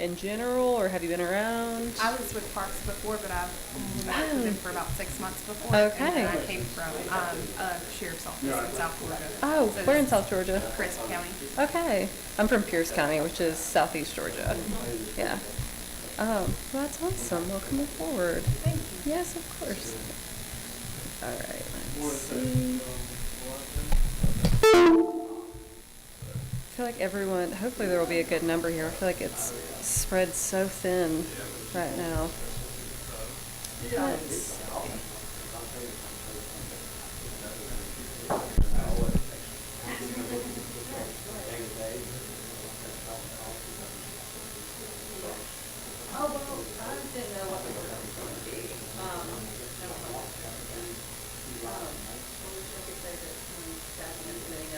in general, or have you been around? I was with Parks before, but I've worked with them for about 6 months before. Okay. And then I came from a sheriff's office in South Florida. Oh, So we're in South Georgia. Crisp County. Okay. I'm from Pierce County, which is southeast Georgia. Yeah. Well, that's awesome. Welcome aboard. Thank you. Yes, of course. All right, let's see. I feel like everyone, hopefully there will be a good number here. I feel like it's spread so thin right now. Let's see. Oh, well, I didn't know what the number was going to be.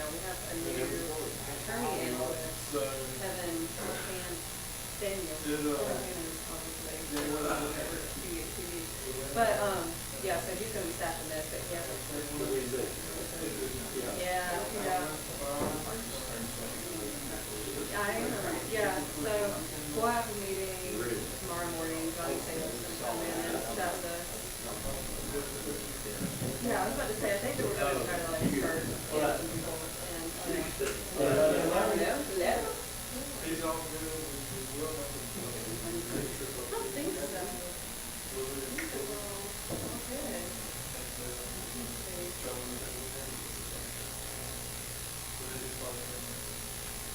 We have a new attorney analyst, Kevin Daniel. But yeah, so he's going to be staffing this, but yeah. Yeah, so we'll have a meeting tomorrow morning. Johnny Taylor's going to come in and chat with us. Yeah, I was about to say, I think that we're going to try to like start getting some people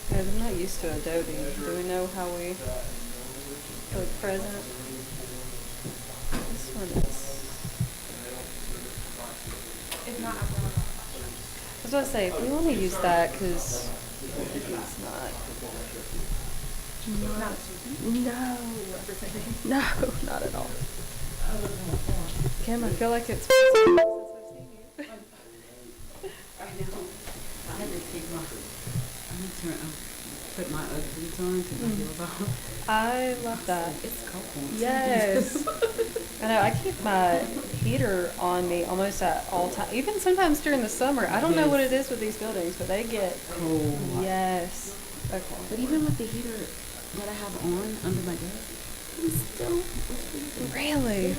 Guys, I'm not used to Adobe. Do we know how we click present? This one is. If not, I was about to say, if we want to use that, because it's not. No, not at all. Kim, I feel like it's. I know. I had to take put my boots on to feel about. I love that. It's cold. Yes. I know. I keep my heater on me almost at all times. Even sometimes during the summer. I don't know what it is with these buildings, but they get cold. Yes. Okay. But even with the heater that I have on under my desk, it's still really.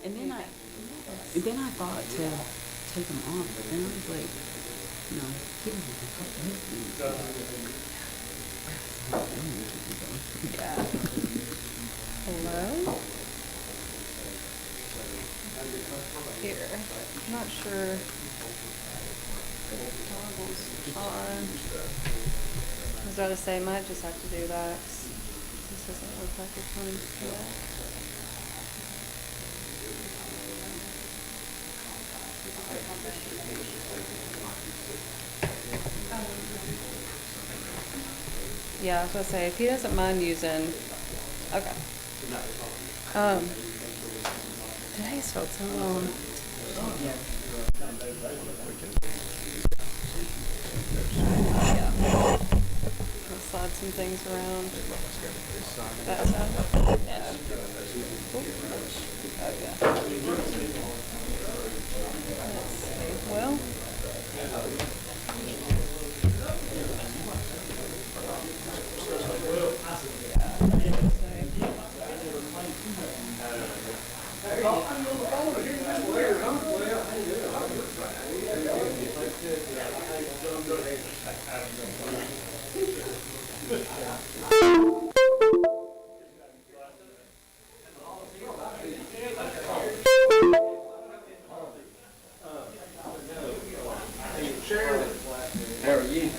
And then I thought to take them off, but then I was like, no, give me Yeah. Hello? Here. I'm not sure if the toggle's on. I was about to say, I might just have to do that. This doesn't look like it's on yet. Yeah, I was gonna say, if he doesn't mind using, okay. Today's felt so long. Yeah. I'll slide some things around. That side? Yeah. Oh, yeah. Let's see. Well. How are you?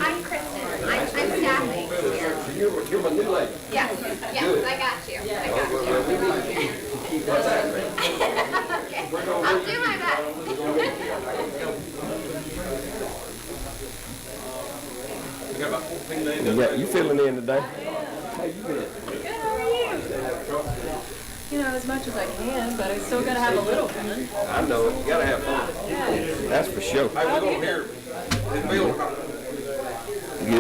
I'm Kristen. I'm staffing here. So you're my new lady. Yes, yes, I got you. I got you. Well, we need to keep that straight. Okay, I'll do my best. Yeah, you filling in today? How you been? Good, how are you? You know, as much as I can, but I still gotta have a little fun. I know it. You gotta have fun. That's for sure. Hey, we're going here.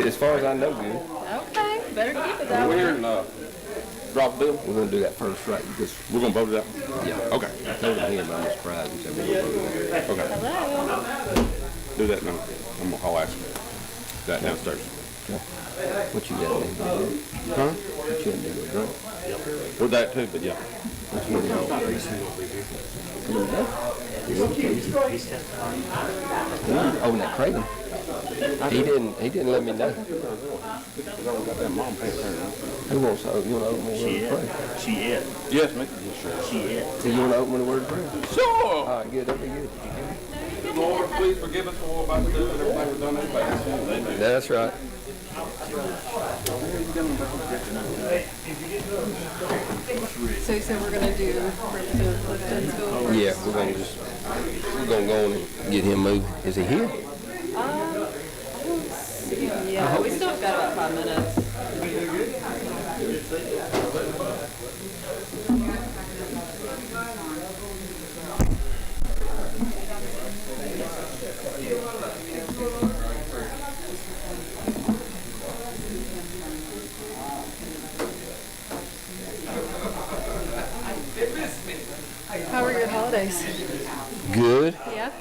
As far as I know, good. Okay, better keep it Over that here way. and, drop the bill. We're gonna do that first, right? Because we're gonna vote it out? Yeah. Okay. I told him, but I'm surprised. He said we're gonna vote it out. Okay. Hello. Do that now. I'll ask him. That downstairs. What you got there? Huh? What you got there with drink? With that too, but yeah. Oh, that Craven. He didn't let me know. Who wants to open, you want to open the word of prayer? She is. Yes, ma'am. She is. Do you want to open the word of prayer? Sure. All right, good, that'll be good. Lord, please forgive us for what we're about to do and everything we've done in the past. That's right. So you said we're gonna do Representative Clifton's bill? Yeah, we're gonna go on and get him moved. Is he here? Yeah, we still got about 5 minutes. How were your holidays? Good Yeah?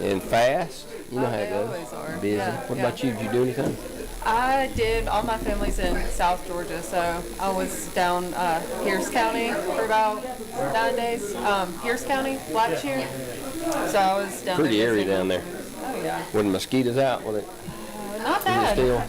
and fast. You know how They it goes. always are. Busy. Yeah, What yeah. about you? Did you do anything? I did. All my family's in South Georgia, so I was down Pierce County for about 9 days. Pierce County, Blackshear. So I was down Pretty there. airy visiting. down there. Oh yeah. Were the mosquitoes out? Was it Not bad. still?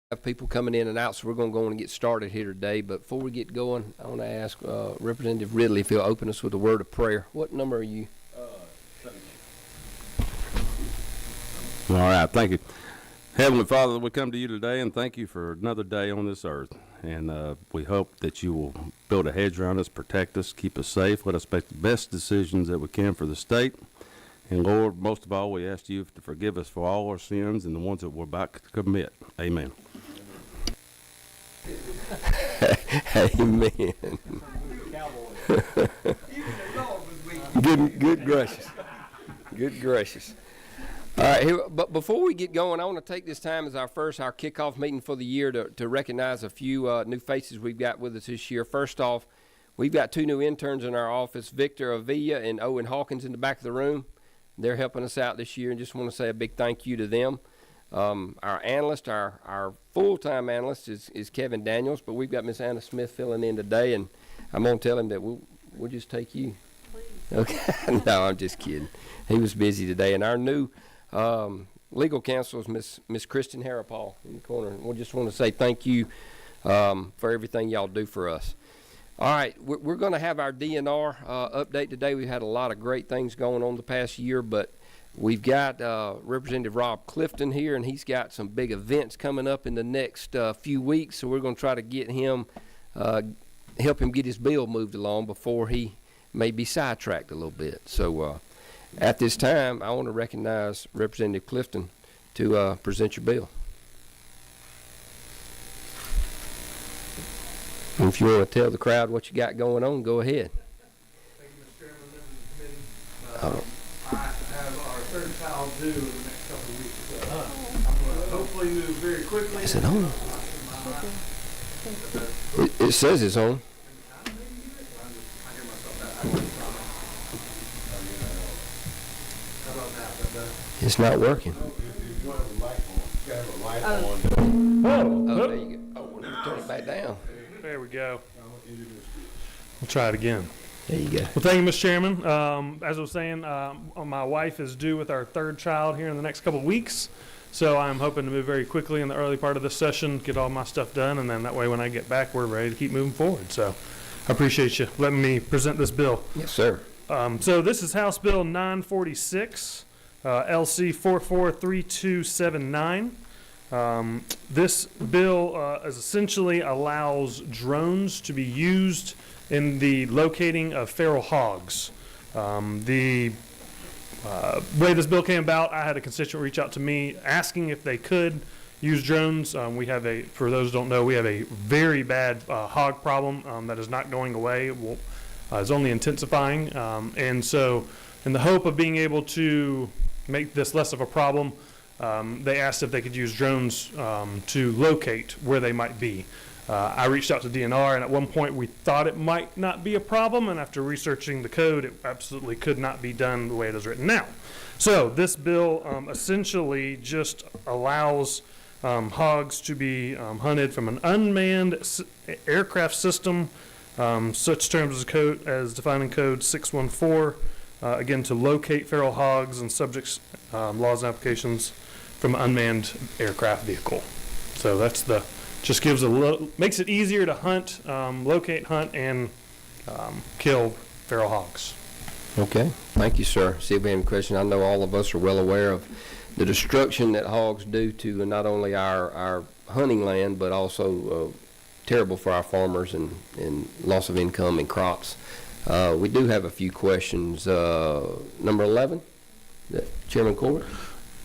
Have people coming in and out, so we're going to go on and get started here today. But before we get going, I want to ask Representative Ridley if he'll open us with a word of prayer. What number are you? 17. All right, thank you. Heavenly Father, we come to you today and thank you for another day on this earth. And we hope that you will build a hedge around us, protect us, keep us safe. Let us make the best decisions that we can for the state. And Lord, most of all, we ask you to forgive us for all our sins and the ones that we're about to commit. Amen. Amen. Good gracious. Good gracious. All right, but before we get going, I want to take this time as our kickoff meeting for the year to recognize a few new faces we've got with us this year. First off, we've got 2 new interns in our office, Victor Avila and Owen Hawkins in the back of the room. They're helping us out this year, and just want to say a big thank you to them. Our analyst, our full-time analyst is Kevin Daniels, but we've got Miss Anna Smith filling in today, and I'm going to tell him that we'll just take you. Please. Okay. No, I'm just kidding. He was busy today. And our new legal counsel is Miss Kristen Harapal in the corner. And we just want to say thank you for everything y'all do for us. All right, we're going to have our DNR update today. We've had a lot of great things going on the past year, but we've got Representative Rob Clifton here, and he's got some big events coming up in the next few weeks, so we're going to try to get him, help him get his bill moved along before he may be sidetracked a little bit. So at this time, I want to recognize Representative Clifton to present your bill. And if you want to tell the crowd what you got going on, go ahead. Thank you, Mr. Chairman, members of the committee. I have our 3rd child due in the next couple of weeks. I'm going to hopefully move very quickly. Is it on? It says it's on. It's not working. Oh, there you go. Oh, let me turn it back down. There we go. We'll try it again. There you go. Well, thank you, Mr. Chairman. As I was saying, my wife is due with our 3rd child here in the next couple of weeks. So I'm hoping to move very quickly in the early part of this session, get all my stuff done, and then that way when I get back, we're ready to keep moving forward. So I appreciate you letting me present this bill. Yes, sir. So this is House Bill 946, LC 443279. This bill is essentially allows drones to be used in the locating of feral hogs. The way this bill came about, I had a constituent reach out to me asking if they could use drones. We have for those who don't know, we have a very bad hog problem that is not going away. It's only intensifying. And so in the hope of being able to make this less of a problem, they asked if they could use drones to locate where they might be. I reached out to DNR, and at one point we thought it might not be a problem, and after researching the code, it absolutely could not be done the way it is written now. So this bill essentially just allows hogs to be hunted from an unmanned aircraft system, such terms as defined in code 614, again, to locate feral hogs and subjects, laws and applications from an unmanned aircraft vehicle. So that's just gives makes it easier to hunt, locate, hunt, and kill feral hogs. Okay. Thank you, sir. See if we have any questions. I know all of us are well aware of the destruction that hogs do to not only our hunting land, but also terrible for our farmers and loss of income and crops. We do have a few questions. Number 11, Chairman Corbett.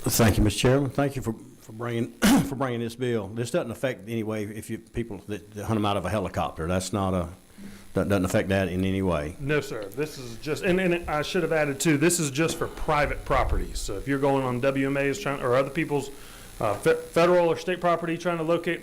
Thank you, Mr. Chairman. Thank you for bringing for bringing this bill. This doesn't affect anyway if people that hunt them out of a helicopter. That doesn't affect that in any way. No, sir. This is just, and I should have added too, this is just for private properties. So if you're going on WMAs or other people's federal or state property trying to locate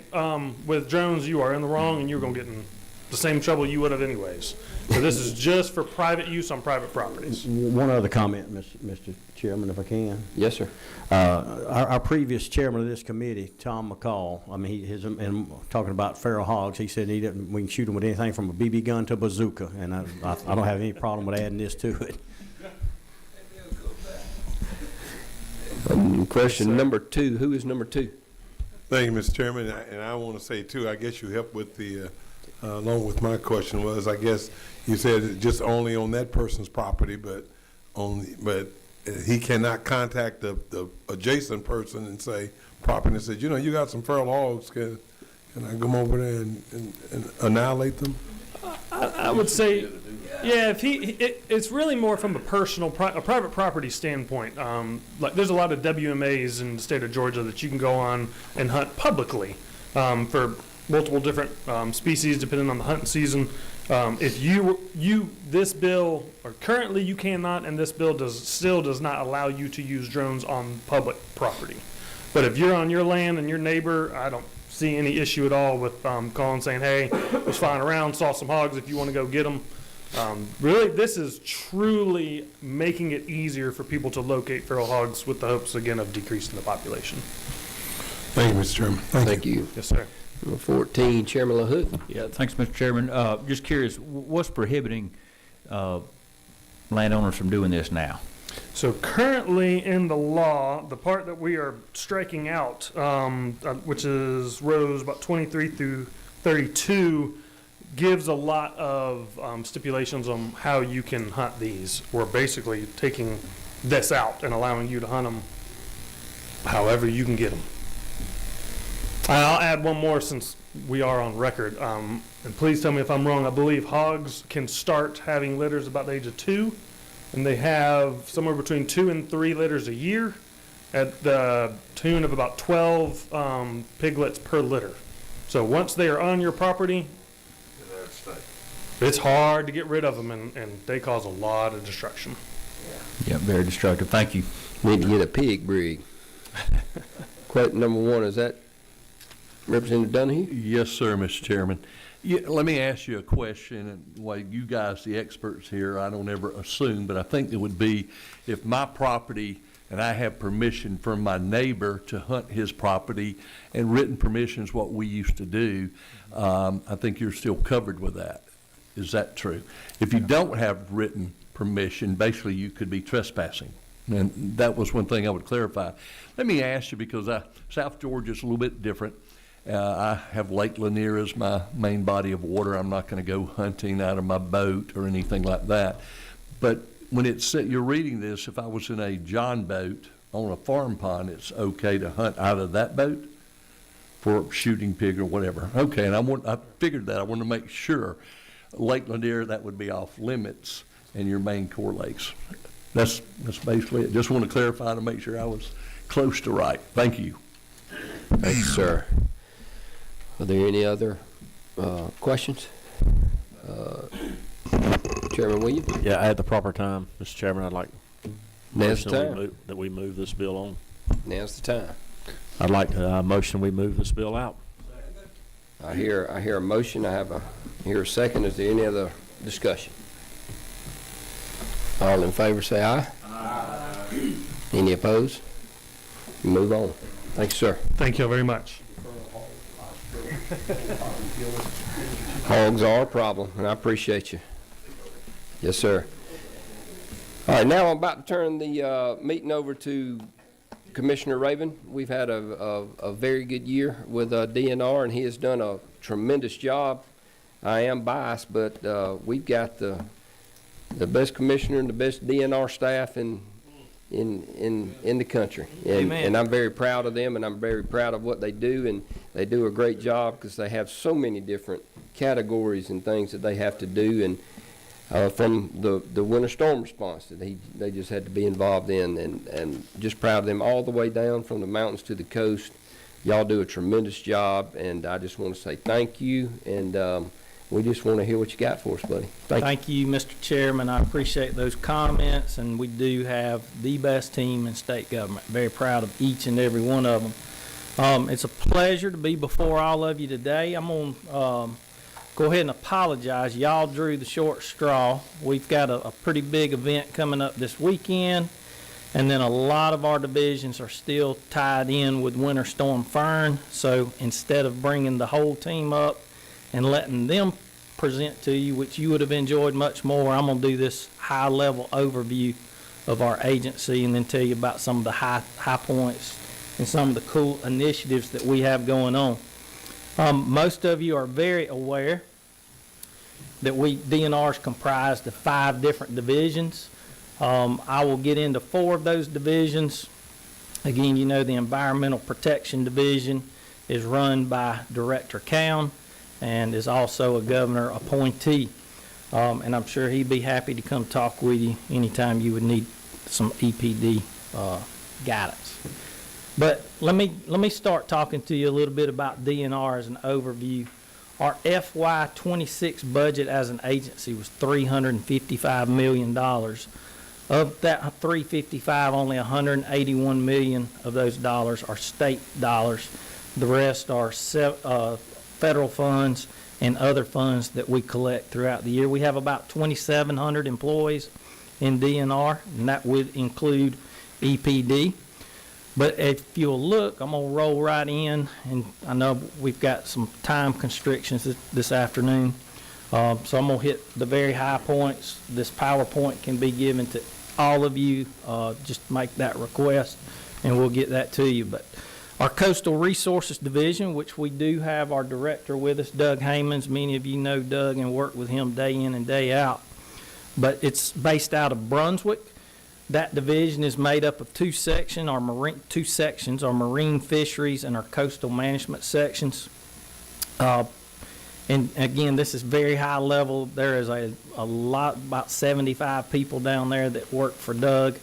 with drones, you are in the wrong, and you're going to get in the same trouble you would have anyways. So this is just for private use on private properties. One other comment, Mr. Chairman, if I can. Yes, sir. Our previous chairman of this committee, Tom McCall, I mean, and talking about feral hogs, he said we can shoot them with anything from a BB gun to a bazooka, and I don't have any problem with adding this to it. Question number 2. Who is number 2? Thank you, Mr. Chairman. And I want to say, too, I guess you helped with the, along with my question was, I guess you said just only on that person's property, but he cannot contact the adjacent person and say, property, and said, you got some feral hogs, can I come over there and annihilate them? I would say, yeah, if it's really more from a private property standpoint. Like there's a lot of WMAs in the state of Georgia that you can go on and hunt publicly for multiple different species depending on the hunting season. If this bill, or currently you cannot, and this bill still does not allow you to use drones on public property. But if you're on your land and your neighbor, I don't see any issue at all with calling saying, hey, was flying around, saw some hogs if you want to go get them. Really, this is truly making it easier for people to locate feral hogs with the hopes, again, of decreasing the population. Thank you, Mr. Chairman. Thank you. Yes, sir. Number 14, Chairman LaHood. Yeah, thanks, Mr. Chairman. Just curious, what's prohibiting landowners from doing this now? So currently in the law, the part that we are striking out, which is rows about 23 through 32, gives a lot of stipulations on how you can hunt these. We're basically taking this out and allowing you to hunt them however you can get them. I'll add one more since we are on record. And please tell me if I'm wrong. I believe hogs can start having litters about the age of 2. And they have somewhere between 2 and 3 litters a year at the tune of about 12 piglets per litter. So once they are on your property, it's hard to get rid of them, and they cause a lot of destruction. Yeah, very destructive. Thank you. Need to get a pig breed. Quote number 1, is that Representative Donahue? Yes, sir, Mr. Chairman. Yeah, let me ask you a question, and well, you guys, the experts here, I don't ever assume, but I think it would be if my property and I have permission from my neighbor to hunt his property, and written permission is what we used to do, I think you're still covered with that. Is that true? If you don't have written permission, basically you could be trespassing. And that was one thing I would clarify. Let me ask you, because South Georgia is a little bit different. I have Lake Lanier as my main body of water. I'm not going to go hunting out of my boat or anything like that. But when it's you're reading this, if I was in a John boat on a farm pond, it's okay to hunt out of that boat for shooting pig or whatever. Okay, and I figured that. I wanted to make sure. Lake Lanier, that would be off limits, and your main core lakes. That's basically it. Just want to clarify to make sure I was close to right. Thank you. Thank you, sir. Are there any other questions? Chairman Williams? Yeah, at the proper time, Mr. Chairman, I'd like Now's the time. that we move this bill on. Now's the time. I'd like to motion we move this bill out. I hear a motion. I hear a second. Is there any other discussion? All in favor say aye. Aye. Any opposed? We move on. Thank you, sir. Thank you very much. Hogs are a problem, and I appreciate you. Yes, sir. All right, now I'm about to turn the meeting over to Commissioner Raven. We've had a very good year with DNR, and he has done a tremendous job. I am biased, but we've got the best commissioner and the best DNR staff in the country. And I'm very proud of them, and I'm very proud of what they do, and they do a great job because they have so many different categories and things that they have to do, and from the winter storm response that they just had to be involved in, and just proud of them all the way down from the mountains to the coast. Y'all do a tremendous job, and I just want to say thank you, and we just want to hear what you got for us, buddy. Thank you, Mr. Chairman. I appreciate those comments, and we do have the best team in state government. Very proud of each and every one of them. It's a pleasure to be before all of you today. I'm going to go ahead and apologize. Y'all drew the short straw. We've got a pretty big event coming up this weekend, and then a lot of our divisions are still tied in with Winter Storm Fern. So instead of bringing the whole team up and letting them present to you, which you would have enjoyed much more, I'm going to do this high-level overview of our agency and then tell you about some of the high points and some of the cool initiatives that we have going on. Most of you are very aware that DNR is comprised of 5 different divisions. I will get into 4 of those divisions. Again, you know, the Environmental Protection Division is run by Director Cowan and is also a governor appointee. And I'm sure he'd be happy to come talk with you anytime you would need some EPD guidance. But let me start talking to you a little bit about DNR as an overview. Our FY26 budget as an agency was $355 million. Of that 355, only 181 million of those dollars are state dollars. The rest are federal funds and other funds that we collect throughout the year. We have about 2,700 employees in DNR, and that would include EPD. But if you'll look, I'm going to roll right in, and I know we've got some time constrictions this afternoon, so I'm going to hit the very high points. This PowerPoint can be given to all of you. Just make that request, and we'll get that to you. But our Coastal Resources Division, which we do have our director with us, Doug Haymans. Many of you know Doug and work with him day in and day out. But it's based out of Brunswick. That division is made up of 2 sections, our marine fisheries and our coastal management sections. And again, this is very high level. There is a lot, about 75 people down there that work for Doug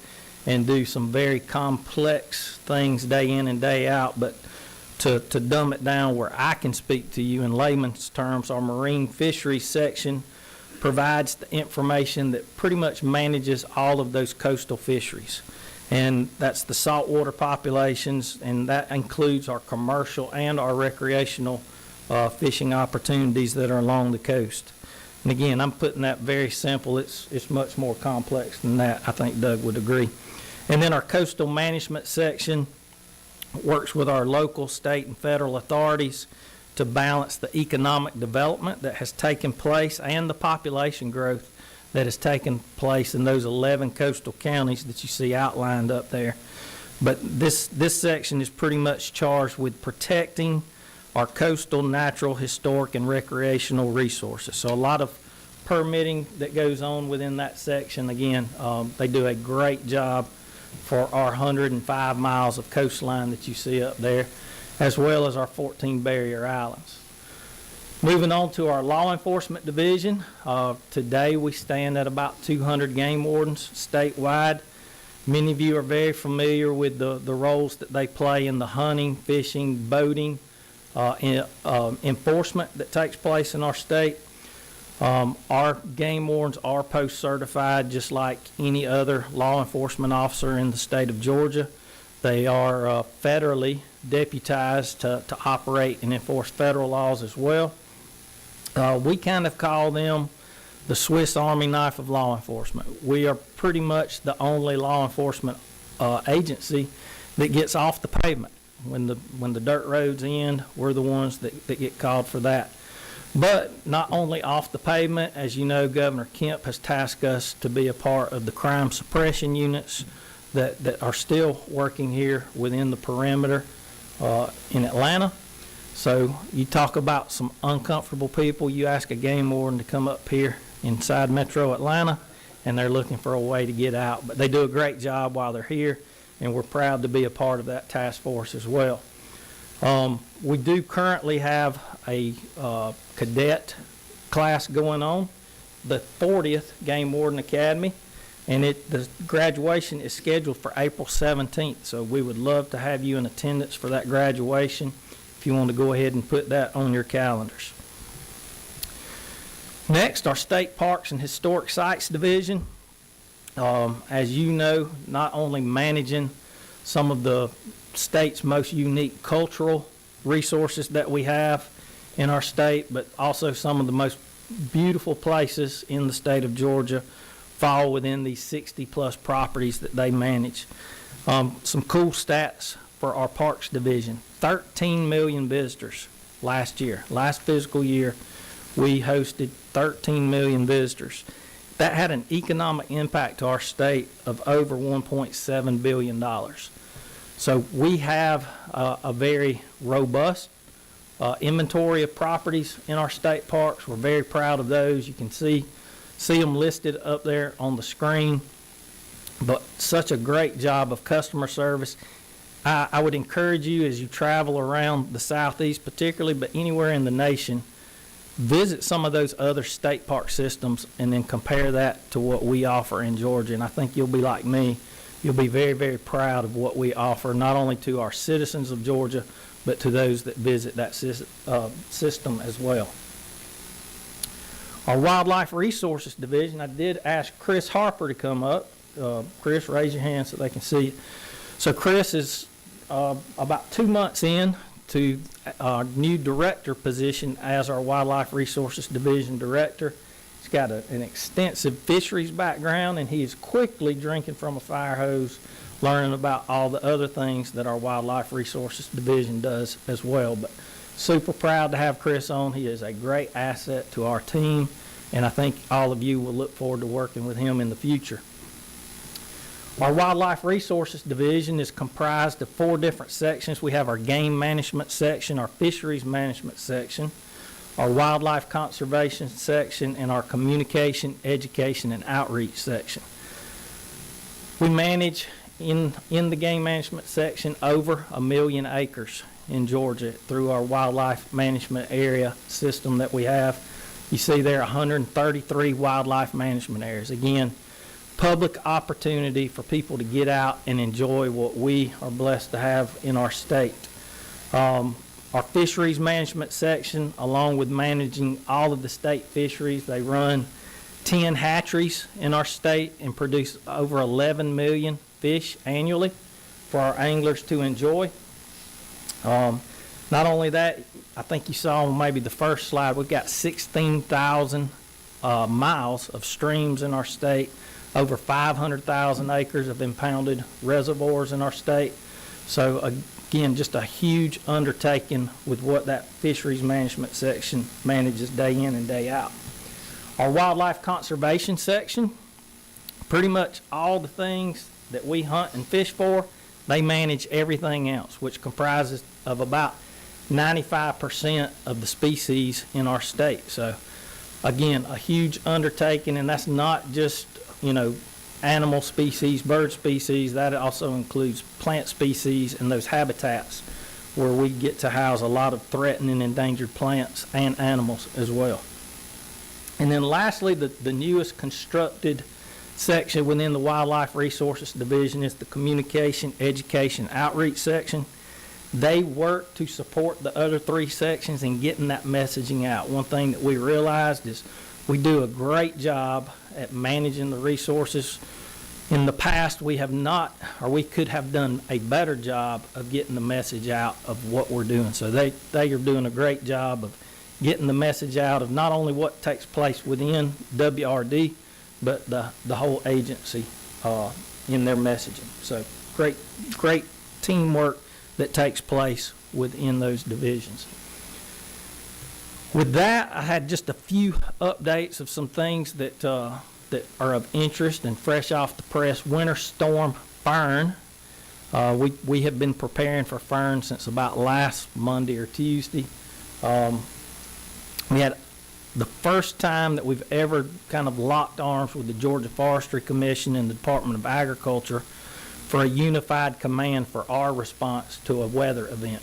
and do some very complex things day in and day out. But to dumb it down where I can speak to you in layman's terms, our marine fisheries section provides the information that pretty much manages all of those coastal fisheries. And that's the saltwater populations, and that includes our commercial and our recreational fishing opportunities that are along the coast. And again, I'm putting that very simple. It's much more complex than that. I think Doug would agree. And then our coastal management section works with our local, state, and federal authorities to balance the economic development that has taken place and the population growth that has taken place in those 11 coastal counties that you see outlined up there. But this section is pretty much charged with protecting our coastal, natural, historic, and recreational resources. So a lot of permitting that goes on within that section. Again, they do a great job for our 105 miles of coastline that you see up there, as well as our 14 barrier islands. Moving on to our law enforcement division, today we stand at about 200 game wardens statewide. Many of you are very familiar with the roles that they play in the hunting, fishing, boating, enforcement that takes place in our state. Our game wardens are post-certified just like any other law enforcement officer in the state of Georgia. They are federally deputized to operate and enforce federal laws as well. We kind of call them the Swiss Army knife of law enforcement. We are pretty much the only law enforcement agency that gets off the pavement. When the dirt roads end, we're the ones that get called for that. But not only off the pavement, as you know, Governor Kemp has tasked us to be a part of the crime suppression units that are still working here within the perimeter in Atlanta. So you talk about some uncomfortable people. You ask a game warden to come up here inside Metro Atlanta, and they're looking for a way to get out. But they do a great job while they're here, and we're proud to be a part of that task force as well. We do currently have a cadet class going on, the 40th Game Warden Academy, and the graduation is scheduled for April 17th. So we would love to have you in attendance for that graduation if you want to go ahead and put that on your calendars. Next, our State Parks and Historic Sites Division. As you know, not only managing some of the state's most unique cultural resources that we have in our state, but also some of the most beautiful places in the state of Georgia fall within these 60-plus properties that they manage. Some cool stats for our Parks Division. 13 million visitors last year. Last fiscal year, we hosted 13 million visitors. That had an economic impact to our state of over $1.7 billion. So we have a very robust inventory of properties in our state parks. We're very proud of those. You can see them listed up there on the screen. But such a great job of customer service. I would encourage you as you travel around the Southeast particularly, but anywhere in the nation, visit some of those other state park systems and then compare that to what we offer in Georgia. And I think you'll be like me. You'll be very, very proud of what we offer, not only to our citizens of Georgia, but to those that visit that system as well. Our Wildlife Resources Division, I did ask Chris Harper to come up. Chris, raise your hand so they can see you. So Chris is about 2 months in to our new director position as our Wildlife Resources Division Director. He's got an extensive fisheries background, and he is quickly drinking from a fire hose, learning about all the other things that our Wildlife Resources Division does as well. But super proud to have Chris on. He is a great asset to our team, and I think all of you will look forward to working with him in the future. Our Wildlife Resources Division is comprised of 4 different sections. We have our Game Management section, our Fisheries Management section, our Wildlife Conservation section, and our Communication, Education, and Outreach section. We manage in the Game Management section over 1 million acres in Georgia through our Wildlife Management Area system that we have. You see there 133 wildlife management areas. Again, public opportunity for people to get out and enjoy what we are blessed to have in our state. Our fisheries management section, along with managing all of the state fisheries, they run 10 hatcheries in our state and produce over 11 million fish annually for our anglers to enjoy. Not only that, I think you saw on maybe the first slide, we've got 16,000 miles of streams in our state, over 500,000 acres of impounded reservoirs in our state. So again, just a huge undertaking with what that fisheries management section manages day in and day out. Our wildlife conservation section, pretty much all the things that we hunt and fish for, they manage everything else, which comprises of about 95% of the species in our state. So again, a huge undertaking, and that's not just, animal species, bird species. That also includes plant species and those habitats where we get to house a lot of threatened and endangered plants and animals as well. And then lastly, the newest constructed section within the Wildlife Resources Division is the Communication, Education, Outreach section. They work to support the other 3 sections in getting that messaging out. One thing that we realized is we do a great job at managing the resources. In the past, we have not, or we could have done a better job of getting the message out of what we're doing. So they are doing a great job of getting the message out of not only what takes place within WRD, but the whole agency in their messaging. So great teamwork that takes place within those divisions. With that, I had just a few updates of some things that are of interest and fresh off the press. Winter Storm Fern. We have been preparing for Fern since about last Monday or Tuesday. We had the first time that we've ever kind of locked arms with the Georgia Forestry Commission and the Department of Agriculture for a unified command for our response to a weather event.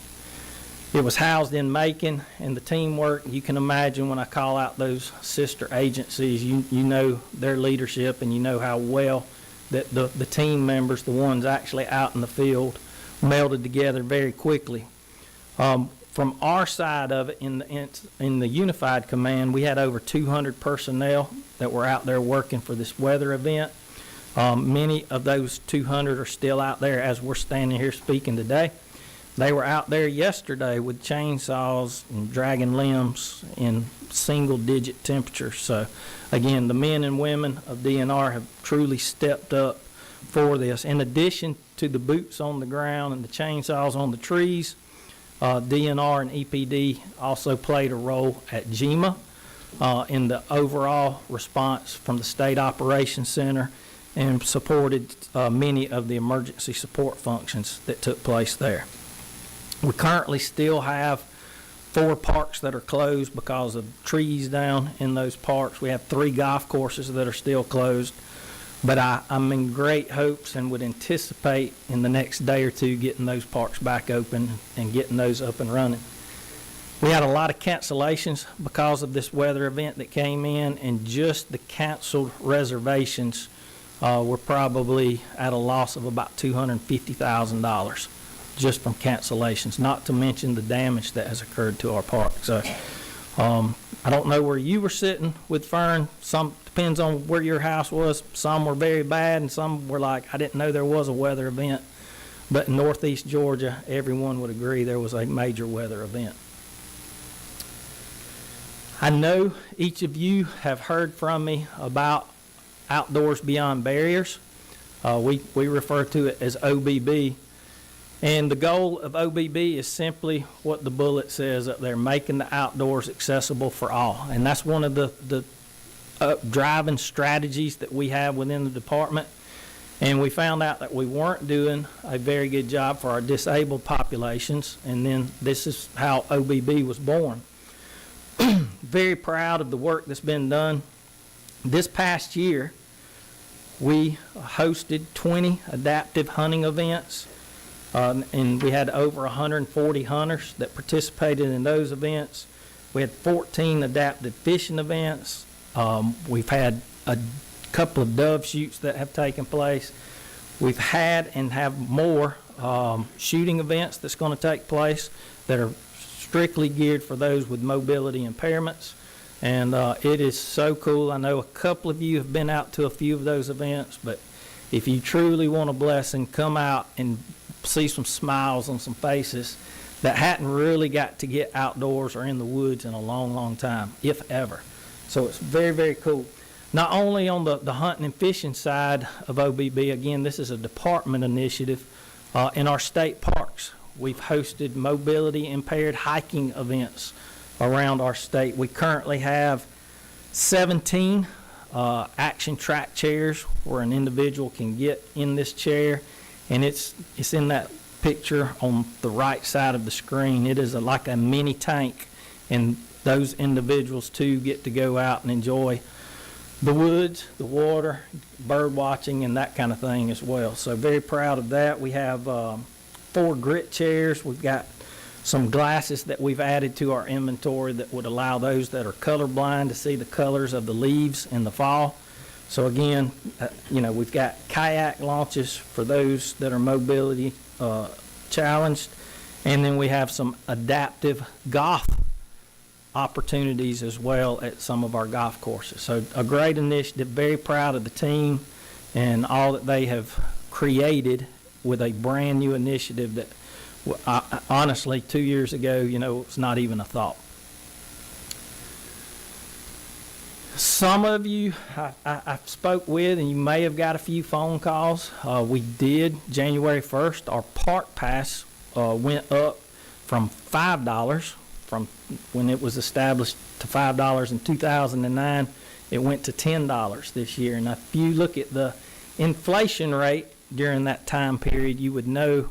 It was housed in Macon, and the teamwork, you can imagine when I call out those sister agencies, you know their leadership, and you know how well that the team members, the ones actually out in the field, melded together very quickly. From our side of it, in the unified command, we had over 200 personnel that were out there working for this weather event. Many of those 200 are still out there as we're standing here speaking today. They were out there yesterday with chainsaws and dragging limbs in single-digit temperatures. So, again, the men and women of DNR have truly stepped up for this. In addition to the boots on the ground and the chainsaws on the trees, DNR and EPD also played a role at GEMA in the overall response from the State Operations Center and supported many of the emergency support functions that took place there. We currently still have 4 parks that are closed because of trees down in those parks. We have 3 golf courses that are still closed. But I'm in great hopes and would anticipate in the next day or two getting those parks back open and getting those up and running. We had a lot of cancellations because of this weather event that came in, and just the canceled reservations were probably at a loss of about $250,000 just from cancellations, not to mention the damage that has occurred to our park. So I don't know where you were sitting with Fern. Some depends on where your house was. Some were very bad, and some were like, I didn't know there was a weather event. But in northeast Georgia, everyone would agree there was a major weather event. I know each of you have heard from me about Outdoors Beyond Barriers. We refer to it as OBB. And the goal of OBB is simply what the bullet says up there, making the outdoors accessible for all. And that's one of the driving strategies that we have within the department. And we found out that we weren't doing a very good job for our disabled populations. And then this is how OBB was born. Very proud of the work that's been done. This past year, we hosted 20 adaptive hunting events. And we had over 140 hunters that participated in those events. We had 14 adaptive fishing events. We've had a couple of dove shoots that have taken place. We've had and have more shooting events that's going to take place that are strictly geared for those with mobility impairments. And it is so cool. I know a couple of you have been out to a few of those events, but if you truly want a blessing, come out and see some smiles on some faces that hadn't really got to get outdoors or in the woods in a long, long time, if ever. So it's very, very cool. Not only on the hunting and fishing side of OBB, again, this is a department initiative. In our state parks, we've hosted mobility impaired hiking events around our state. We currently have 17 action track chairs where an individual can get in this chair. And it's in that picture on the right side of the screen. It is like a mini tank, and those individuals too get to go out and enjoy the woods, the water, bird watching, and that kind of thing as well. So very proud of that. We have 4 grit chairs. We've got some glasses that we've added to our inventory that would allow those that are colorblind to see the colors of the leaves in the fall. So again, we've got kayak launches for those that are mobility challenged. And then we have some adaptive golf opportunities as well at some of our golf courses. So a great initiative, very proud of the team and all that they have created with a brand new initiative that honestly 2 years ago, it was not even a thought. Some of you I spoke with, and you may have got a few phone calls. We did, January 1st, our park pass went up from $5 from when it was established to $5 in 2009. It went to $10 this year. And if you look at the inflation rate during that time period, you would know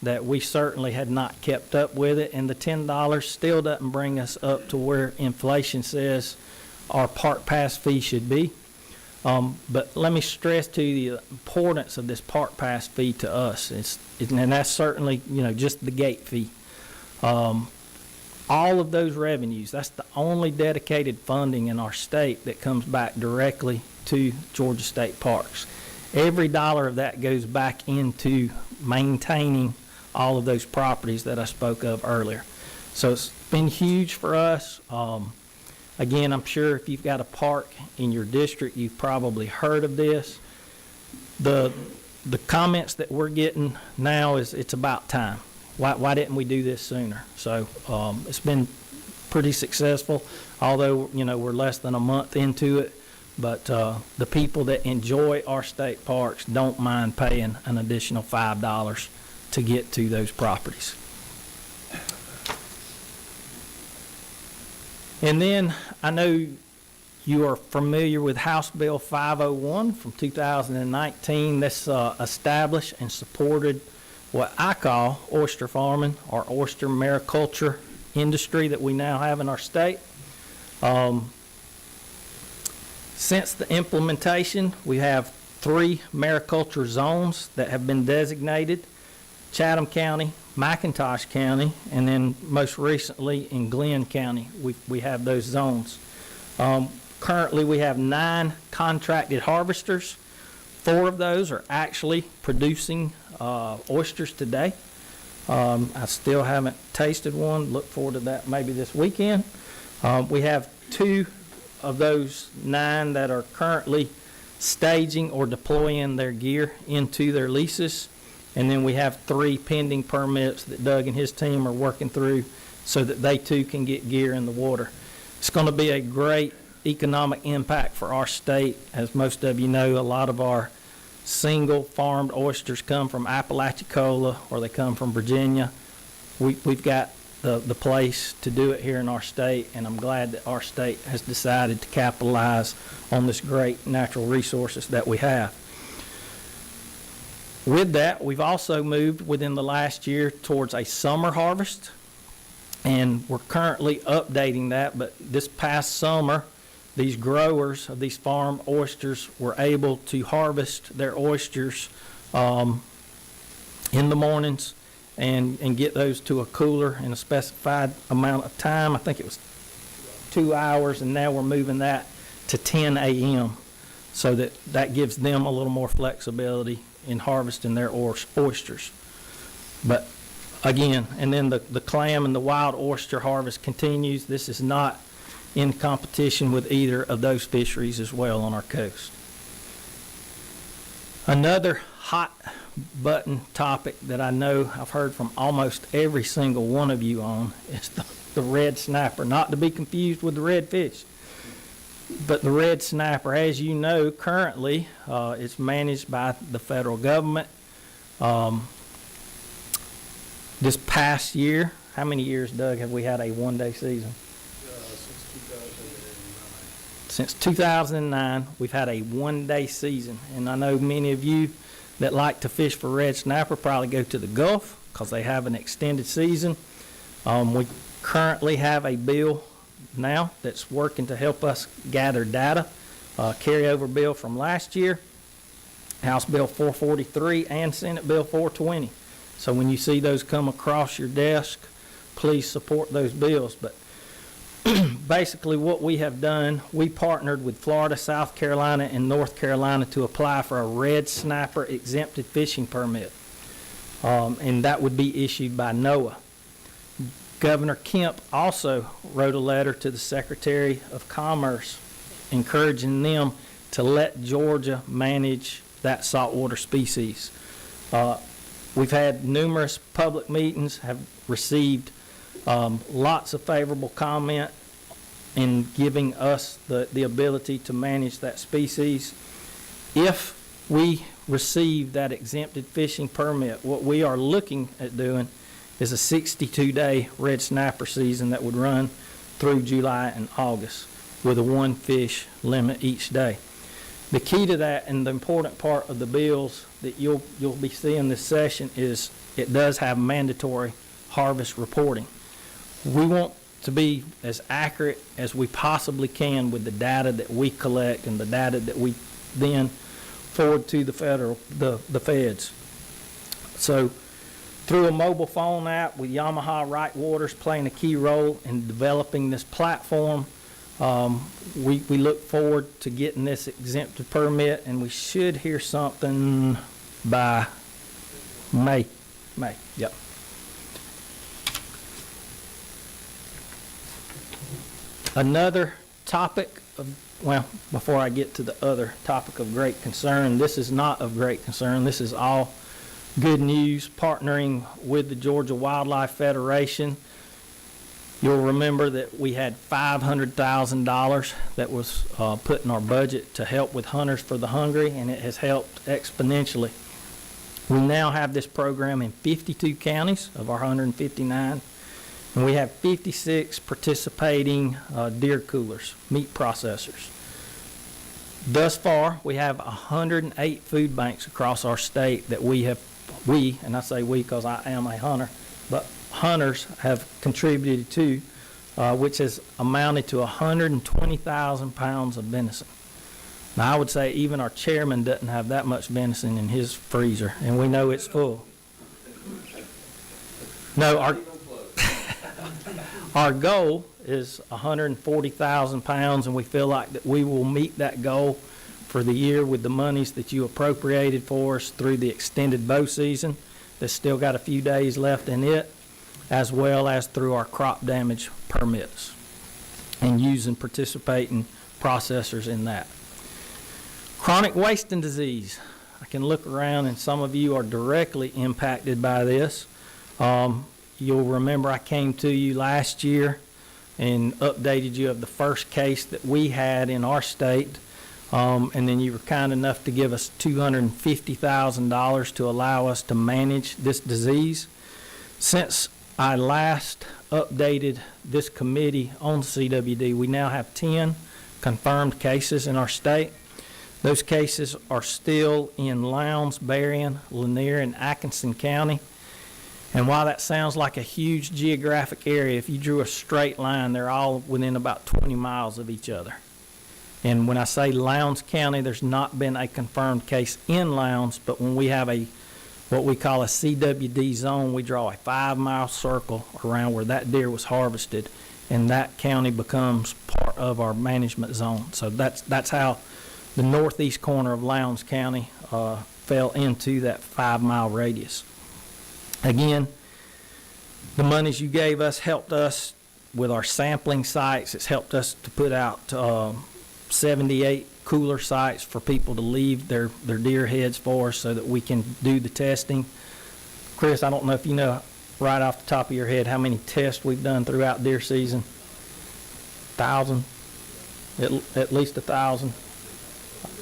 that we certainly had not kept up with it. And the $10 still doesn't bring us up to where inflation says our park pass fee should be. But let me stress to you the importance of this park pass fee to us. And that's certainly, just the gate fee. All of those revenues, that's the only dedicated funding in our state that comes back directly to Georgia State Parks. Every dollar of that goes back into maintaining all of those properties that I spoke of earlier. So it's been huge for us. Again, I'm sure if you've got a park in your district, you've probably heard of this. The comments that we're getting now is it's about time. Why didn't we do this sooner? So it's been pretty successful, although, we're less than a month into it. But the people that enjoy our state parks don't mind paying an additional $5 to get to those properties. And then I know You are familiar with House Bill 501 from 2019. This established and supported what I call oyster farming or oyster mariculture industry that we now have in our state. Since the implementation, we have 3 mariculture zones that have been designated: Chatham County, McIntosh County, and then most recently in Glenn County, we have those zones. Currently, we have 9 contracted harvesters. 4 of those are actually producing oysters today. I still haven't tasted one. Look forward to that maybe this weekend. We have 2 of those 9 that are currently staging or deploying their gear into their leases. And then we have 3 pending permits that Doug and his team are working through so that they too can get gear in the water. It's going to be a great economic impact for our state. As most of you know, a lot of our single farmed oysters come from Apalachicola or they come from Virginia. We've got the place to do it here in our state, and I'm glad that our state has decided to capitalize on this great natural resources that we have. With that, we've also moved within the last year towards a summer harvest, and we're currently updating that. But this past summer, these growers of these farm oysters were able to harvest their oysters in the mornings and get those to a cooler in a specified amount of time. I think it was 2 hours, and now we're moving that to 10 a.m. so that gives them a little more flexibility in harvesting their oysters. But again, and then the clam and the wild oyster harvest continues. This is not in competition with either of those fisheries as well on our coast. Another hot button topic that I know I've heard from almost every single one of you on is the red snapper, not to be confused with the redfish. But the red snapper, as you know, currently it's managed by the federal government. This past year, how many years, Doug, have we had a one-day season? Since 2009, we've had a one-day season. And I know many of you that like to fish for red snapper probably go to the Gulf because they have an extended season. We currently have a bill now that's working to help us gather data, carryover bill from last year, House Bill 443 and Senate Bill 420. So when you see those come across your desk, please support those bills. But basically what we have done, we partnered with Florida, South Carolina, and North Carolina to apply for a red snapper exempted fishing permit. And that would be issued by NOAA. Governor Kemp also wrote a letter to the Secretary of Commerce encouraging them to let Georgia manage that saltwater species. We've had numerous public meetings, have received lots of favorable comment in giving us the ability to manage that species. If we receive that exempted fishing permit, what we are looking at doing is a 62-day red snapper season that would run through July and August with a 1 fish limit each day. The key to that, and the important part of the bills that you'll be seeing this session, is it does have mandatory harvest reporting. We want to be as accurate as we possibly can with the data that we collect and the data that we then forward to the feds. So through a mobile phone app with Yamaha Right Waters playing a key role in developing this platform, we look forward to getting this exempted permit, and we should hear something by May. Yep. Another topic before I get to the other topic of great concern, this is not of great concern. This is all good news. Partnering with the Georgia Wildlife Federation, you'll remember that we had $500,000 that was put in our budget to help with Hunters for the Hungry, and it has helped exponentially. We now have this program in 52 counties of our 159, And we have 56 participating deer coolers, meat processors. Thus far, we have 108 food banks across our state that and I say we because I am a hunter, but hunters have contributed to, which has amounted to 120,000 pounds of venison. Now, I would say even our chairman doesn't have that much venison in his freezer, and we know it's full. No, our goal is 140,000 pounds, and we feel like that we will meet that goal for the year with the monies that you appropriated for us through the extended bow season that's still got a few days left in it, as well as through our crop damage permits and using participating processors in that. Chronic wasting disease. I can look around and some of you are directly impacted by this. You'll remember I came to you last year and updated you of the first case that we had in our state. And then you were kind enough to give us $250,000 to allow us to manage this disease. Since I last updated this committee on CWD, we now have 10 confirmed cases in our state. Those cases are still in Lowndes, Berrien, Lanier, and Atkinson County. And while that sounds like a huge geographic area, if you drew a straight line, they're all within about 20 miles of each other. And when I say Lowndes County, there's not been a confirmed case in Lowndes, but when we have what we call a CWD zone, we draw a 5-mile circle around where that deer was harvested, and that county becomes part of our management zone. So that's how the northeast corner of Lowndes County fell into that 5-mile radius. Again, the monies you gave us helped us with our sampling sites. It's helped us to put out 78 cooler sites for people to leave their deer heads for us so that we can do the testing. Chris, I don't know if you know right off the top of your head how many tests we've done throughout deer season. 1,000? At least 1,000.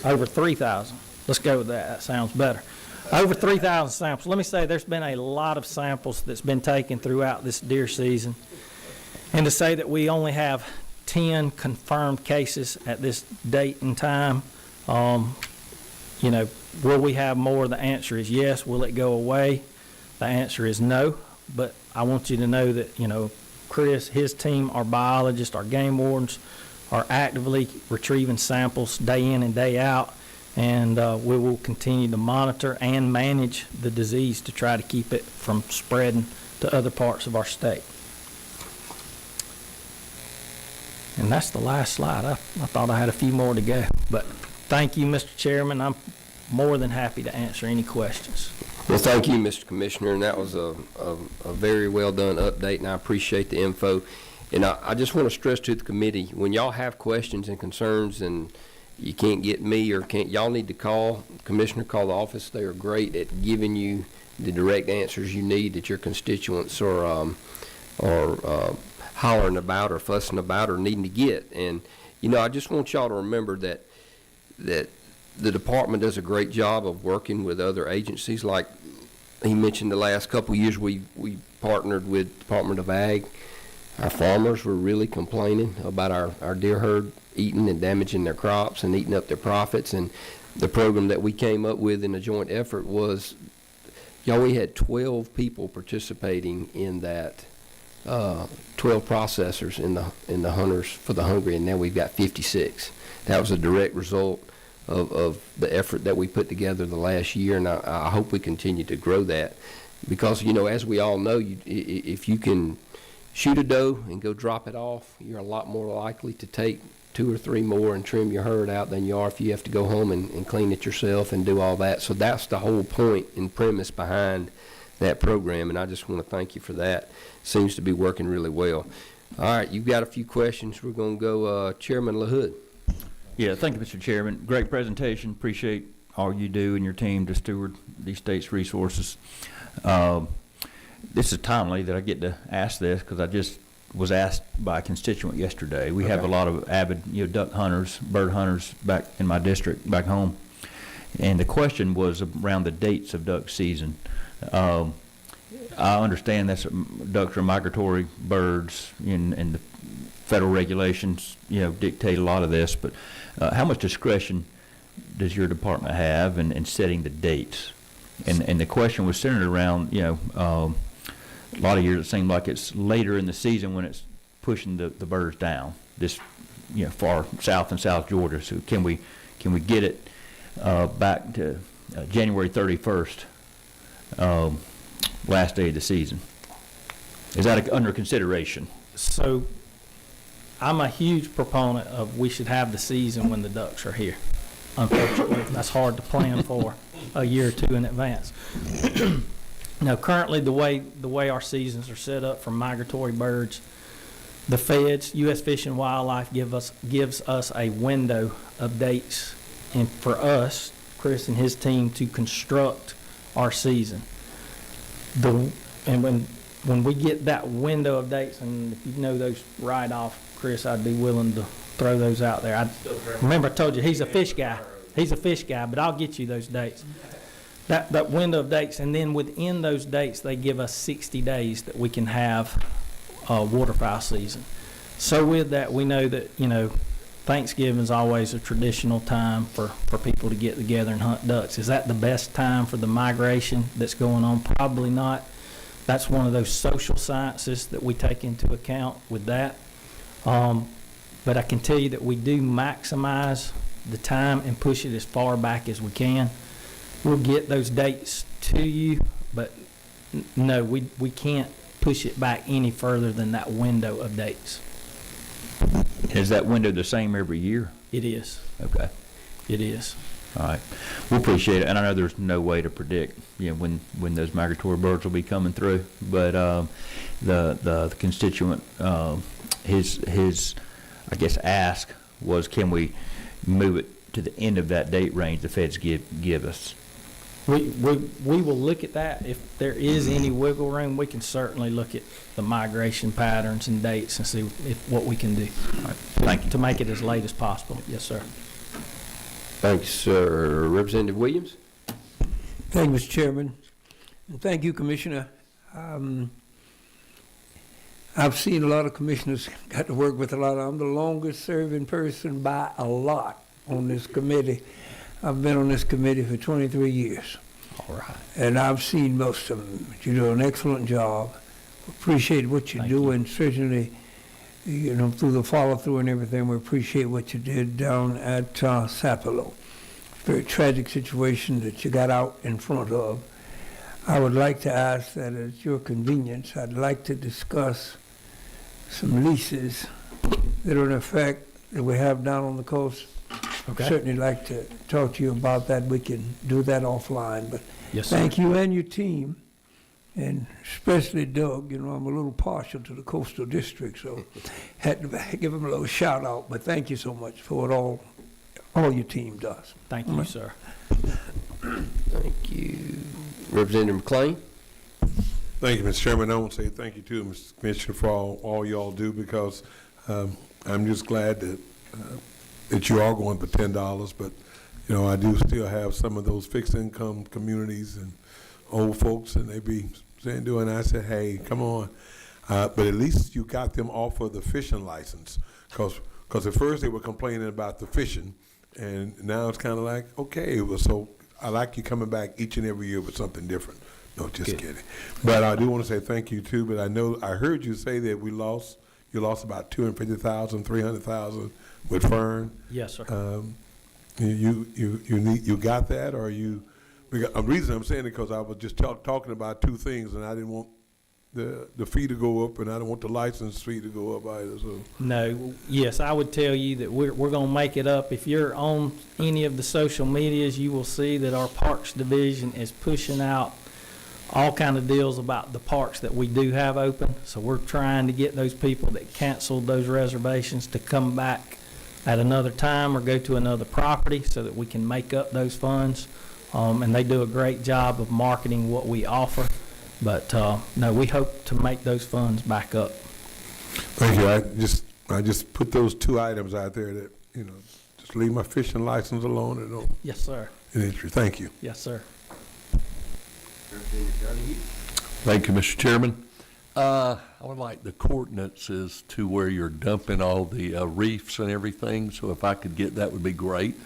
Over 3,000. Let's go with that. That sounds better. Over 3,000 samples. Let me say there's been a lot of samples that's been taken throughout this deer season. And to say that we only have 10 confirmed cases at this date and time, will we have more? The answer is yes. Will it go away? The answer is no. But I want you to know that, Chris, his team, our biologists, our game wardens, are actively retrieving samples day in and day out, and we will continue to monitor and manage the disease to try to keep it from spreading to other parts of our state. And that's the last slide. I thought I had a few more to go, but thank you, Mr. Chairman. I'm more than happy to answer any questions. Well, thank you, Mr. Commissioner, and that was a very well done update, and I appreciate the info. And I just want to stress to the committee, when y'all have questions and concerns and you can't get me or y'all need to call Commissioner, call the office. They are great at giving you the direct answers you need that your constituents are hollering about or fussing about or needing to get. And, I just want y'all to remember that the department does a great job of working with other agencies. Like he mentioned, the last couple of years we partnered with Department of Ag. Our farmers were really complaining about our deer herd eating and damaging their crops and eating up their profits. And the program that we came up with in a joint effort was, we had 12 people participating in that, 12 processors in the hunters for the hungry, and now we've got 56. That was a direct result of the effort that we put together the last year, and I hope we continue to grow that because, as we all know, if you can shoot a doe and go drop it off, you're a lot more likely to take 2 or 3 more and trim your herd out than you are if you have to go home and clean it yourself and do all that. So that's the whole point and premise behind that program, and I just want to thank you for that. Seems to be working really well. All right, you've got a few questions. We're going to go Chairman LaHood. Yeah, thank you, Mr. Chairman. Great presentation. Appreciate all you do and your team to steward these state's resources. This is timely that I get to ask this because I just was asked by a constituent yesterday. We have a lot of avid duck hunters, bird hunters back in my district back home. And the question was around the dates of duck season. I understand that ducks are migratory birds, and the federal regulations, dictate a lot of this, but how much discretion does your department have in setting the dates? And the question was centered around, a lot of years it seemed like it's later in the season when it's pushing the birds down, this, far south and South Georgia. So can we get it back to January 31st, last day of the season? Is that under consideration? So I'm a huge proponent of we should have the season when the ducks are here. Unfortunately, that's hard to plan for a year or two in advance. Now, currently, the way our seasons are set up for migratory birds, the feds, U.S. Fish and Wildlife, gives us a window of dates, and for us, Chris and his team, to construct our season. And when we get that window of dates, and if you know those right off, Chris, I'd be willing to throw those out there. Remember, I told you he's a fish guy. He's a fish guy, but I'll get you those dates. That window of dates, and then within those dates, they give us 60 days that we can have a waterfowl season. So with that, we know that, Thanksgiving is always a traditional time for people to get together and hunt ducks. Is that the best time for the migration that's going on? Probably not. That's one of those social sciences that we take into account with that. But I can tell you that we do maximize the time and push it as far back as we can. We'll get those dates to you, but no, we can't push it back any further than that window of dates. Is that window the same every year? It is. Okay. It is. All right. We appreciate it. And I know there's no way to predict, when those migratory birds will be coming through. But the constituent, his I guess ask was, can we move it to the end of that date range the feds give us? We will look at that. If there is any wiggle room, we can certainly look at the migration patterns and dates and see what we can do. All right. Thank you. To make it as late as possible. Yes, sir. Thanks, sir. Representative Williams? Thank you, Mr. Chairman. And thank you, Commissioner. I've seen a lot of commissioners, got to work with a lot. I'm the longest serving person by a lot on this committee. I've been on this committee for 23 years. All right. And I've seen most of them. You do an excellent job. Appreciate what you're doing. Certainly, through the follow-through and everything, we appreciate what you did down at Sapelo. Very tragic situation that you got out in front of. I would like to ask that at your convenience, I'd like to discuss some leases that are in effect that we have down on the coast. Okay. Certainly like to talk to you about that. We can do that offline. But yes, sir. Thank you and your team, and especially Doug. I'm a little partial to the coastal district, so had to give him a little shout out. But thank you so much for what all your team does. Thank you, sir. Thank you. Representative McLean? Thank you, Mr. Chairman. I want to say thank you to Mr. Commissioner for all y'all do, because I'm just glad that you are going for $10, but I do still have some of those fixed income communities and old folks, and they be saying, and I said, hey, come on. But at least you got them off of the fishing license, because at first they were complaining about the fishing, and now it's kind of like, okay, so I like you coming back each and every year with something different. No, just kidding. But I do want to say thank you too. But I heard you say that you lost about 250,000, 300,000 with Fern. Yes, sir. You got that, or you? The reason I'm saying it because I was just talking about two things, and I didn't want the fee to go up, and I don't want the license fee to go up either. So no, yes, I would tell you that we're going to make it up. If you're on any of the social medias, you will see that our Parks Division is pushing out all kind of deals about the parks that we do have open. So we're trying to get those people that canceled those reservations to come back at another time or go to another property so that we can make up those funds. And they do a great job of marketing what we offer. But no, we hope to make those funds back up. Thank you. I just put those two items out there that, just leave my fishing license alone and yes, sir. Thank you. Yes, sir. Thank you, Mr. Chairman. I would like the coordinates as to where you're dumping all the reefs and everything, so if I could get that would be great.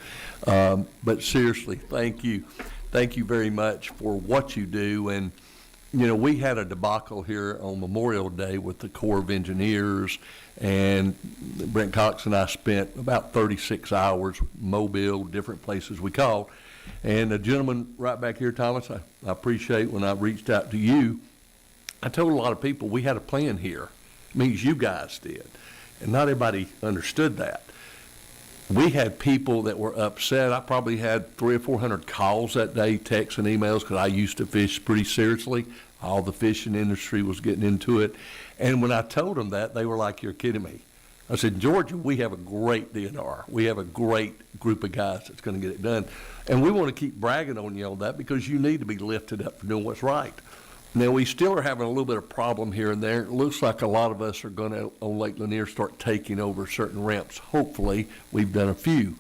But seriously, thank you. Thank you very much for what you do. And, you know, we had a debacle here on Memorial Day with the Corps of Engineers, and Brent Cox and I spent about 36 hours, Mobile, different places we called. And a gentleman right back here, Thomas, I appreciate when I reached out to you, I told a lot of people we had a plan here. It means you guys did. And not everybody understood that. We had people that were upset. I probably had 300 or 400 calls that day, texts and emails, because I used to fish pretty seriously. All the fishing industry was getting into it. And when I told them that, they were like, "You're kidding me." I said, "Georgia, we have a great DNR. We have a great group of guys that's going to get it done. And we want to keep bragging on you on that because you need to be lifted up for doing what's right." Now, we still are having a little bit of problem here and there. It looks like a lot of us are going to, on Lake Lanier, start taking over certain ramps. Hopefully, we've done a few.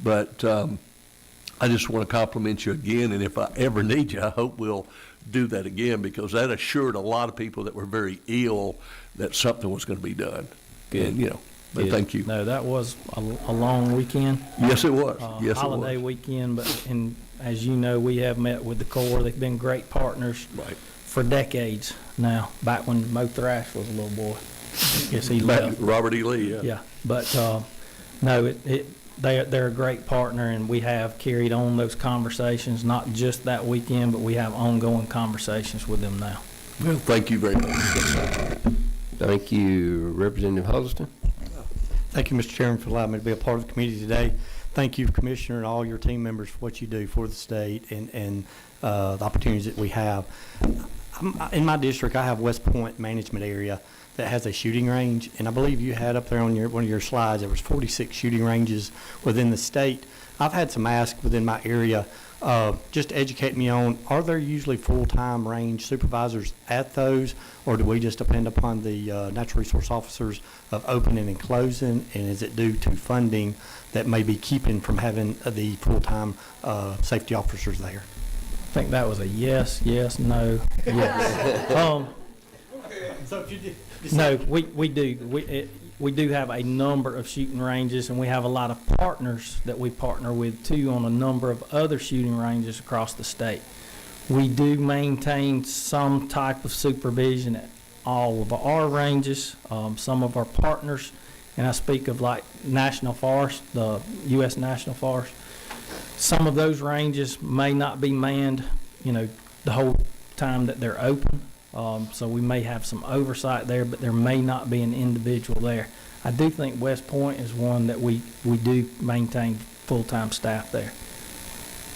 But I just want to compliment you again, and if I ever need you, I hope we'll do that again, because that assured a lot of people that were very ill that something was going to be done. Good. And, you know, but Good. thank you. No, that was a long weekend. Yes, it was. Yes, it holiday was. weekend, but and as you know, we have met with the Corps. They've been great partners for decades now. Back when Mo Thrash was a little boy, I guess he left. Robert E. Lee. Yeah. Yeah, but no, they're a great partner, and we have carried on those conversations, not just that weekend, but we have ongoing conversations with them now. Well, thank you very much. Thank you, Representative Huddleston. Thank you, Mr. Chairman, for allowing me to be a part of the committee today. Thank you, Commissioner, and all your team members for what you do for the state and the opportunities that we have. In my district, I have West Point Management Area that has a shooting range, and I believe you had up there on one of your slides, there was 46 shooting ranges within the state. I've had some asks within my area, just to educate me on, are there usually full-time range supervisors at those, or do we just depend upon the natural resource officers of opening and closing, and is it due to funding that may be keeping from having the full-time safety officers there? I think that was a yes, no, yes. No, we do. We do have a number of shooting ranges, and we have a lot of partners that we partner with, too, on a number of other shooting ranges across the state. We do maintain some type of supervision at all of our ranges. Some of our partners, and I speak of like National Forest, the U.S. National Forest, some of those ranges may not be manned, you know, the whole time that they're open. So we may have some oversight there, but there may not be an individual there. I do think West Point is one that we do maintain full-time staff there.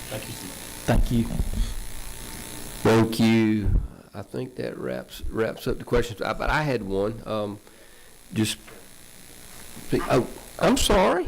Thank you. Thank you. Thank you. I think that wraps up the questions. But I had one. Oh, I'm sorry.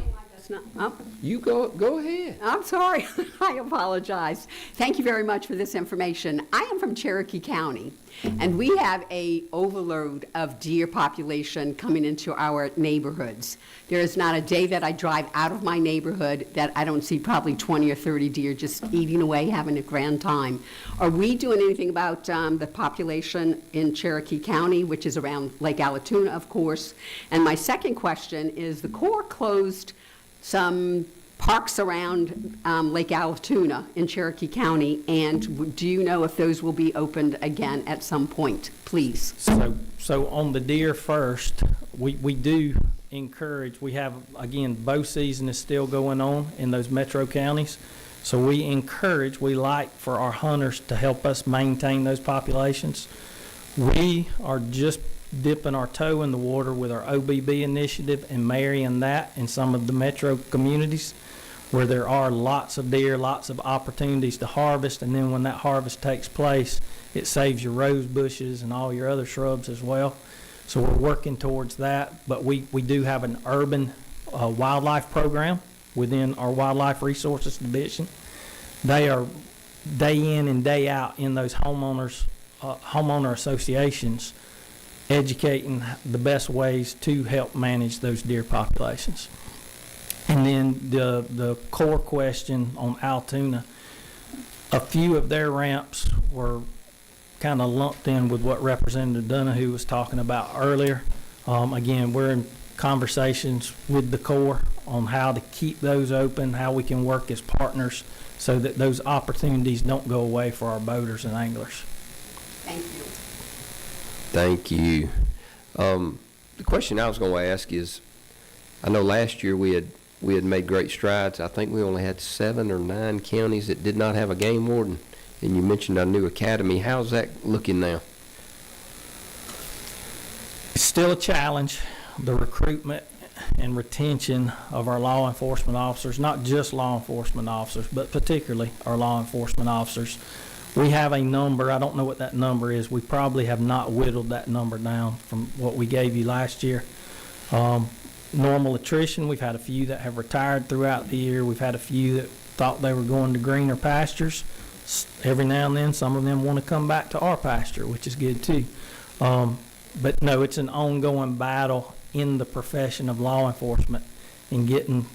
You go ahead. I'm sorry. I apologize. Thank you very much for this information. I am from Cherokee County, and we have a overload of deer population coming into our neighborhoods. There is not a day that I drive out of my neighborhood that I don't see probably 20 or 30 deer just eating away, having a grand time. Are we doing anything about the population in Cherokee County, which is around Lake Allatoona, of course? And my second question is, the Corps closed some parks around Lake Allatoona in Cherokee County, and do you know if those will be opened again at some point, please? So on the deer first, we do encourage, we have, again, bow season is still going on in those metro counties. So we like for our hunters to help us maintain those populations. We are just dipping our toe in the water with our OBB initiative and marrying that in some of the metro communities where there are lots of deer, lots of opportunities to harvest, and then when that harvest takes place, it saves your rose bushes and all your other shrubs as well. So we're working towards that, but we do have an urban wildlife program within our Wildlife Resources Division. They are day in and day out in those homeowner associations, educating the best ways to help manage those deer populations. And then the core question on Altoona, a few of their ramps were kind of lumped in with what Representative Donahue was talking about earlier. Again, we're in conversations with the Corps on how to keep those open, how we can work as partners so that those opportunities don't go away for our boaters and anglers. Thank you. Thank you. The question I was going to ask is, I know last year we had made great strides. I think we only had 7 or 9 counties that did not have a game warden. And you mentioned our new academy. How's that looking now? It's still a challenge, the recruitment and retention of our law enforcement officers, not just law enforcement officers, but particularly our law enforcement officers. We have a number, I don't know what that number is. We probably have not whittled that number down from what we gave you last year. Normal attrition, we've had a few that have retired throughout the year. We've had a few that thought they were going to greener pastures. Every now and then, some of them want to come back to our pasture, which is good too. But no, it's an ongoing battle in the profession of law enforcement and getting,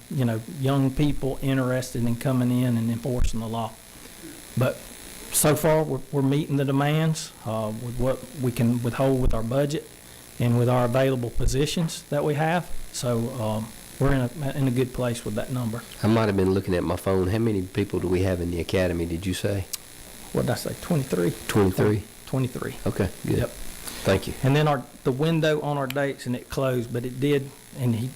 young people interested in coming in and enforcing the law. But so far, we're meeting the demands with what we can withhold with our budget and with our available positions that we have. So we're in a good place with that number. I might have been looking at my phone. How many people do we have in the academy, did you say? What did I say, 23? 23? 23. Okay, good. Yep. Thank you. And then the window on our dates, and it closed, but it did, and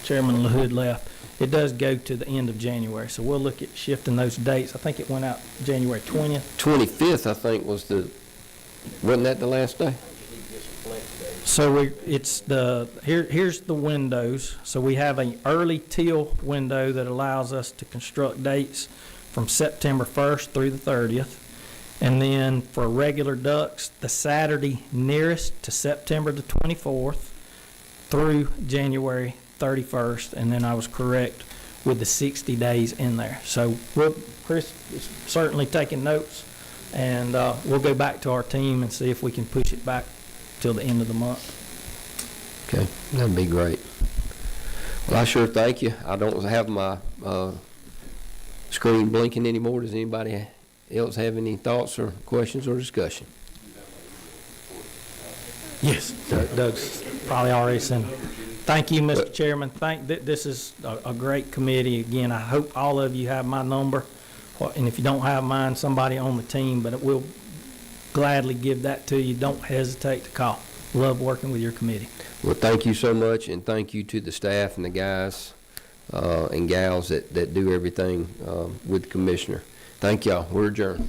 Chairman LaHood left, it does go to the end of January. So we'll look at shifting those dates. I think it went out January 20th. 25th, I think, wasn't that the last day? So here's the windows. So we have an early teal window that allows us to construct dates from September 1st through the 30th. And then for regular ducks, the Saturday nearest to September the 24th through January 31st. And then I was correct with the 60 days in there. So Chris is certainly taking notes, and we'll go back to our team and see if we can push it back till the end of the month. Okay, that'd be great. Well, I sure thank you. I don't have my screen blinking anymore. Does anybody else have any thoughts or questions or discussion? Yes, Doug's probably already sent it. Thank you, Mr. Chairman. This is a great committee. Again, I hope all of you have my number, and if you don't have mine, somebody on the team, but it will gladly give that to you. Don't hesitate to call. Love working with your committee. Well, thank you so much, and thank you to the staff and the guys and gals that do everything with the commissioner. Thank y'all. We're adjourned.